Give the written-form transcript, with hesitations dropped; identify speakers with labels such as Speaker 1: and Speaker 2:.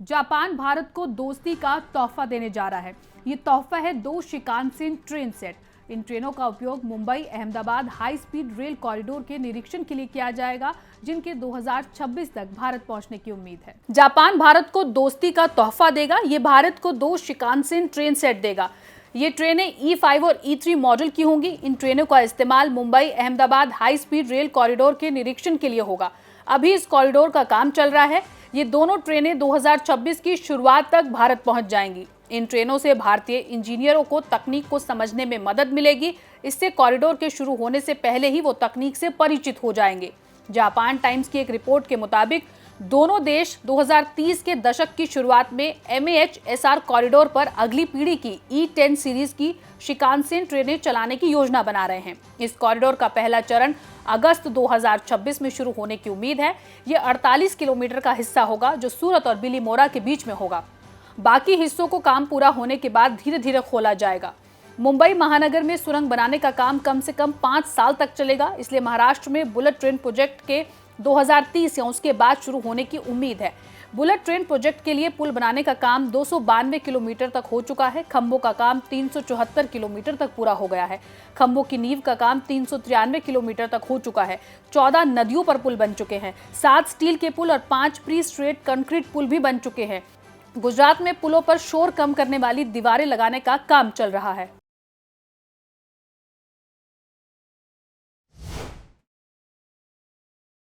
Speaker 1: Japan Bharat को दोस्ती का तोहफा देने जा रहा है। ये तोहफा है 2 शिकानसेन ट्रेन सेट। इन ट्रेनों का उपयोग Mumbai Ahmedabad high speed rail corridor के निरीक्षण के लिए किया जाएगा, जिनके 2026 तक भारत पहुंचने की उम्मीद है। जापान भारत को दोस्ती का तोहफा देगा। ये भारत को 2 शिकानसेन ट्रेन सेट देगा। ये ट्रेनें E5 और E3 मॉडल की होंगी। इन ट्रेनों का इस्तेमाल Mumbai Ahmedabad high speed rail corridor के निरीक्षण के लिए होगा। अभी इस कॉरिडोर का काम चल रहा है। ये दोनों ट्रेनें 2026 की शुरुआत तक भारत पहुंच जाएंगी। इन ट्रेनों से भारतीय इंजीनियरों को तकनीक को समझने में मदद मिलेगी। इससे कॉरिडोर के शुरू होने से पहले ही वो तकनीक से परिचित हो जाएंगे। जापान टाइम्स की एक रिपोर्ट के मुताबिक दोनों देश 2030 के दशक की शुरुआत में MAHSR कॉरिडोर पर अगली पीढ़ी की E10 सीरीज की शिकानसेन ट्रेनें चलाने की योजना बना रहे हैं। इस कॉरिडोर का पहला चरण अगस्त 2026 में शुरू होने की उम्मीद है। ये 48 किलोमीटर का हिस्सा होगा, जो सूरत और बिलीमोरा के बीच में होगा। बाकी हिस्सों को काम पूरा होने के बाद धीरे धीरे खोला जाएगा। मुंबई महानगर में सुरंग बनाने का काम कम से कम 5 साल तक चलेगा, इसलिए महाराष्ट्र में बुलेट ट्रेन प्रोजेक्ट के 2030 या उसके बाद शुरू होने की उम्मीद है। बुलेट ट्रेन प्रोजेक्ट के लिए पुल बनाने का काम 292 किलोमीटर तक हो चुका है। खंभों का काम 374 किलोमीटर तक पूरा हो गया है। खंभों की नींव का काम 393 किलोमीटर तक हो चुका है। 14 नदियों पर पुल बन चुके हैं। 7 स्टील के पुल और 5 प्री स्ट्रेट कंक्रीट पुल भी बन चुके हैं। गुजरात में पुलों पर शोर कम करने वाली दीवारें लगाने का काम चल रहा है।